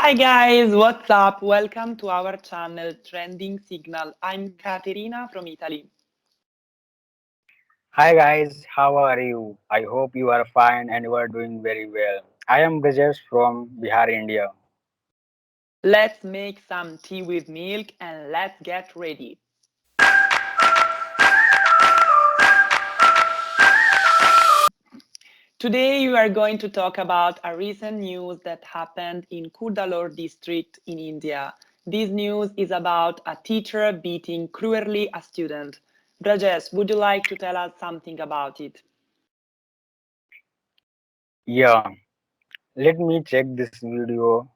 Hi guys, what's up? Welcome to our channel Trending Signal. I'm Caterina from Italy. Hi guys, how are you? I hope you are fine and you are doing very well. I am Brijesh from Bihar, India. Let's make some tea with milk and let's get ready. Today we are going to talk about a recent news that happened in Kurdalore district in India. This news is about a teacher beating cruelly a student. Rajesh, would you like to tell us something about it? Yeah, let me check this video.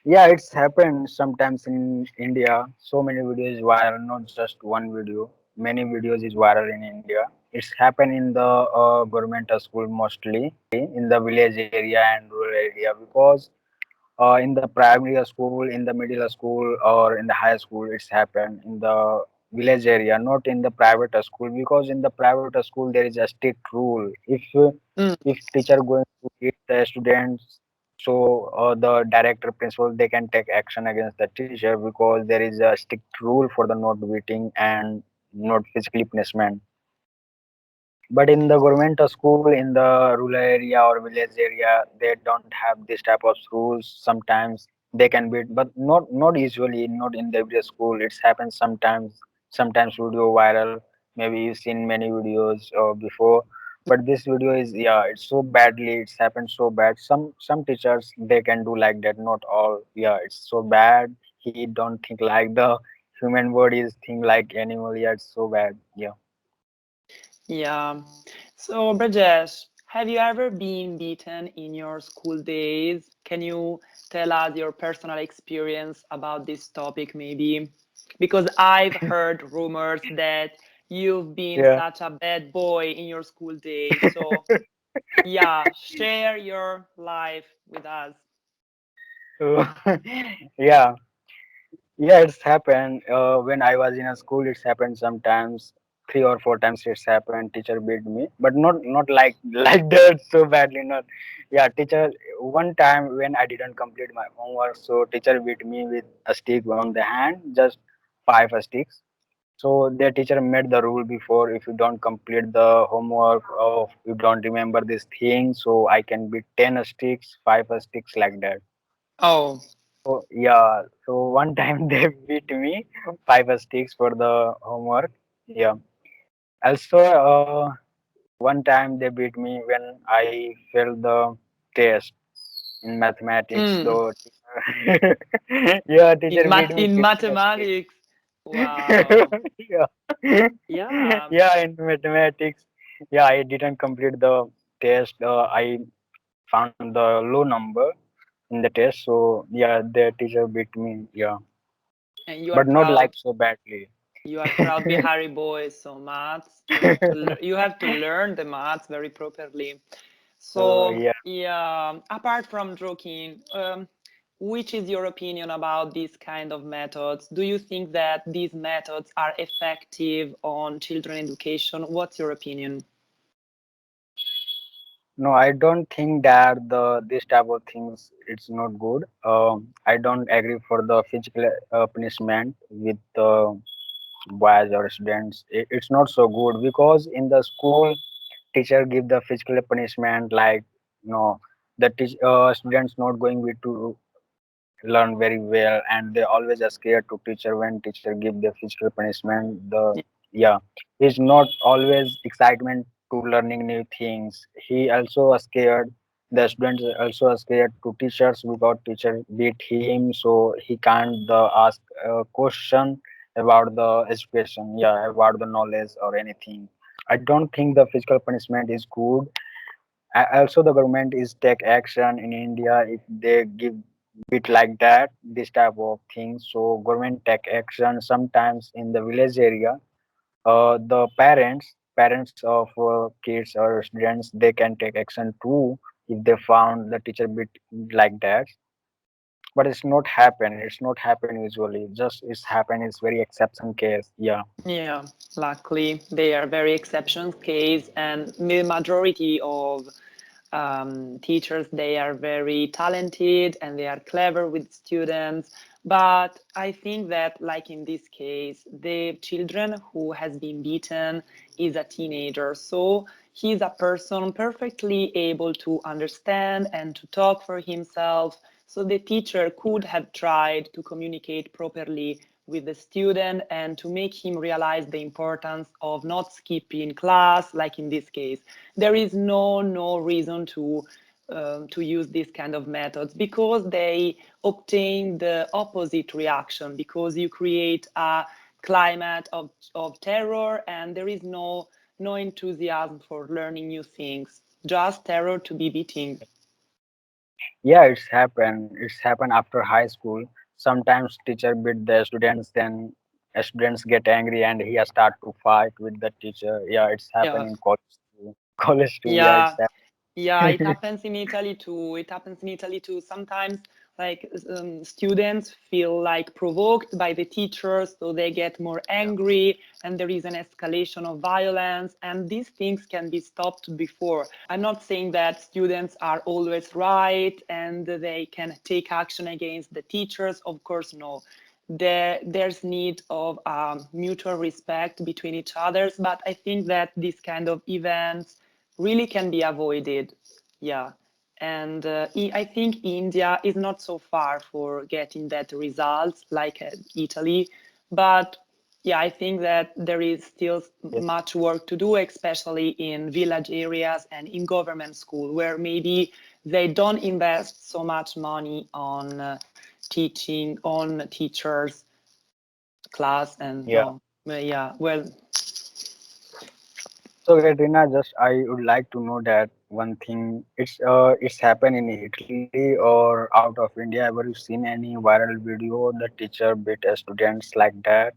Yeah, it's happened sometimes in India. So many videos viral, not just one video. Many videos is viral in India. It's happened in the government school mostly in the village area and rural area because in the primary school, in the middle school, or in the high school, it's happened in the village area, not in the private school. Because in the private school, there is a strict rule. Mm, If teacher going to beat the students, so the director, principal, they can take action against the teacher because there is a strict rule for the not beating and not physically punishment. But in the government school, in the rural area or village area, they don't have this type of rules. Sometimes they can be, but not usually, not in the every school. It's happened sometimes. Sometimes video viral. Maybe you've seen many videos before, but this video is yeah, it's so badly. It's happened so bad. Some teachers they can do like that. Not all. Yeah, it's so bad. He don't think like the human body is think like animal. Yeah, it's so bad. Yeah. yeah. So, Rajesh, have you ever been beaten in your school days? Can you tell us your personal experience about this topic, maybe? Because I've heard rumors that you've been Yeah. such a bad boy in your school days. So, yeah, share your life with us. So, yeah, yeah, it's happened. When I was in a school, it's happened sometimes. 3 or 4 times it's happened. Teacher beat me, but not like like that so badly. Not, yeah. Teacher one time when I didn't complete my homework, so teacher beat me with a stick on the hand, just 5 sticks. So the teacher made the rule before if you don't complete the homework or you don't remember this thing, so I can beat 10 sticks, 5 sticks like that. Oh, So yeah, so one time they beat me 5 sticks for the homework. Yeah. Also, one time they beat me when I failed the test in mathematics. mm. So teacher, yeah, teacher beat me In 15 sticks. mathematics. Wow. Yeah. Yeah. Yeah, in mathematics. Yeah, I didn't complete the test. I found the low number in the test. So yeah, the teacher beat me. Yeah, And you are but not like proud. so badly. You are proud Bihari boy. So maths, you have to you have to learn the maths very properly. So Yeah, yeah, apart from joking, which is your opinion about these kind of methods? Do you think that these methods are effective on children education? What's your opinion? no, I don't think that the this type of things it's not good. I don't agree for the physical punishment with boys or students. It's not so good because in the school, teacher give the physical punishment like no, the students not going with to learn very well and they always are scared to teacher when teacher give the physical punishment the yeah is not always excitement to learning new things. He also are scared, the students also are scared to teachers because teacher beat him so he can't ask a question about the education, yeah, about the knowledge or anything. I don't think the physical punishment is good. Also the government is take action in India if they give bit like that this type of things, so government take action sometimes in the village area. The parents of kids or students they can take action too if they found the teacher bit like that, but it's not happen usually, just it's happen, it's very exception case. Yeah. Yeah, luckily they are very exceptional case, and the majority of Teachers, they are very talented and they are clever with students. But I think that, like in this case, the children who has been beaten is a teenager. So he's a person perfectly able to understand and to talk for himself. So the teacher could have tried to communicate properly with the student and to make him realize the importance of not skipping class, like in this case. There is no reason to use this kind of methods because they obtain the opposite reaction, because you create a climate of terror and there is no enthusiasm for learning new things, just terror to be beating. Yeah, it's happened after high school. Sometimes teacher beat the students, then students get angry and he start to fight with the teacher. Yeah, it's happened Yeah, in college too. College too. Yeah, it's yeah. Yeah, it happened. happens in Italy too. It happens in Italy too. Sometimes, like students feel like provoked by the teachers, so they get more angry, and there is an escalation of violence. And these things can be stopped before. I'm not saying that students are always right and they can take action against the teachers. Of course, no. There's need of mutual respect between each others, but I think that this kind of events really can be avoided. Yeah. And I think India is not so far for getting that results like Italy. But yeah, I think that there is still Yes. much work to do, especially in village areas and in government school, where maybe they don't invest so much money on teaching, on teachers, class, and Yeah. no. But yeah, well, So Katrina, just I would like to know that one thing. It's happened in Italy or out of India. Ever you seen any viral video the teacher beat students like that?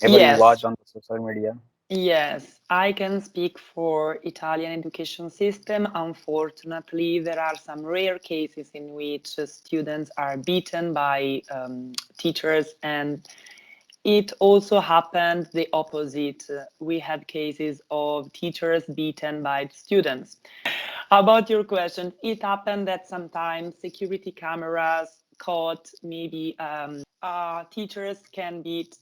Ever you yes. watch on the social media? Yes, I can speak for Italian education system. Unfortunately, there are some rare cases in which students are beaten by teachers, and it also happened the opposite. We have cases of teachers beaten by students. About your question, it happened that sometimes security cameras caught maybe teachers can beat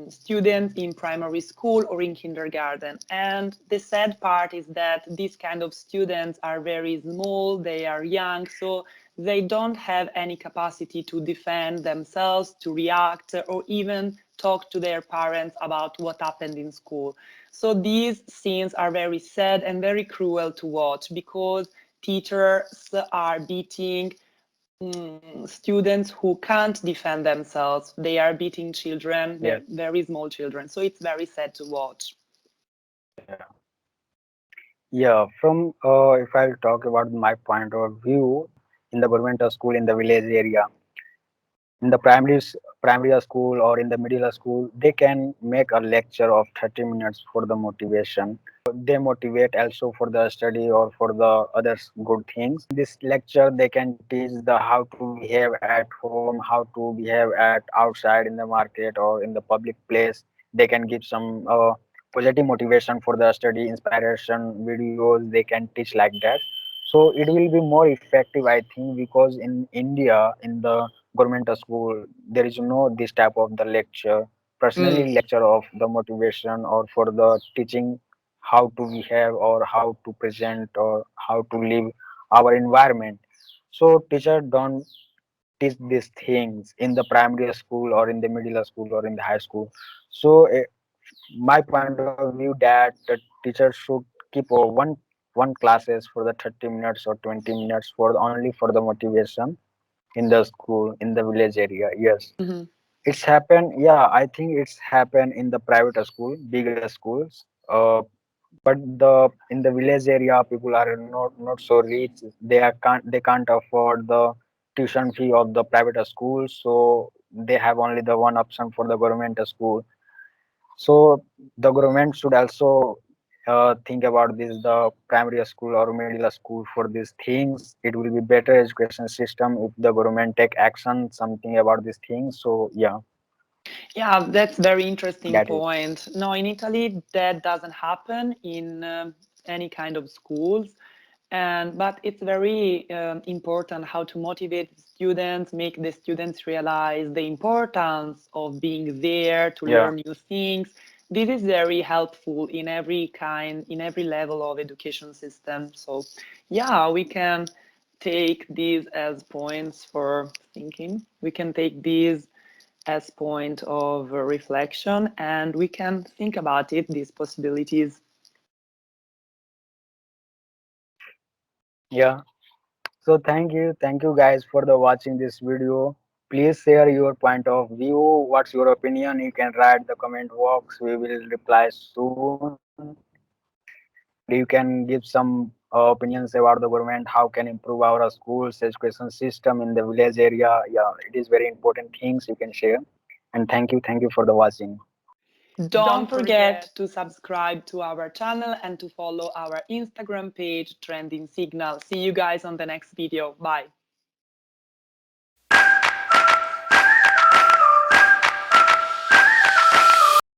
students in primary school or in kindergarten. And the sad part is that these kind of students are very small, they are young, so they don't have any capacity to defend themselves, to react, or even talk to their parents about what happened in school. So these scenes are very sad and very cruel to watch because teachers are beating students who can't defend themselves. They are beating children, Yes. very small children. So it's very sad to watch. Yeah. Yeah, from if I'll talk about my point of view in the government school in the village area, in the primary school or in the middle school, they can make a lecture of 30 minutes for the motivation. They motivate also for the study or for the other good things. In this lecture, they can teach the how to behave at home, how to behave at outside in the market or in the public place. They can give some positive motivation for the study, inspiration videos. They can teach like that. So it will be more effective, I think, because in India, in the government school, there is no this type of the lecture, Mm. personally lecture of the motivation or for the teaching how to behave or how to present or how to live our environment. So teacher don't teach these things in the primary school or in the middle school or in the high school. So my point of view that the teacher should keep one classes for the 30 minutes or 20 minutes for only for the motivation in the school in the village area. Yes, Mhm. it's happened. Yeah, I think it's happened in the private school, bigger schools. But the in the village area, people are not so rich. They can't afford the tuition fee of the private school, so they have only the one option for the government school. So the government should also think about this, the primary school or middle school for these things. It will be better education system if the government take action something about these things. So yeah, Yeah, that's very interesting that is. point. No, in Italy, that doesn't happen in any kind of schools. but it's very important how to motivate students, make the students realize the importance of being there to Yeah. learn new things. This is very helpful in every level of education system. So yeah, we can take these as points for thinking. We can take these as point of reflection, and we can think about it, these possibilities. Yeah. So thank you guys for the watching this video. Please share your point of view. What's your opinion? You can write the comment box. We will reply soon. And you can give some opinions about the government. How can improve our schools, education system in the village area? Yeah, it is very important things you can share. And thank you for the watching. Don't forget to subscribe to our channel and to follow our Instagram page, Trending Signal. See you guys on the next video. Bye.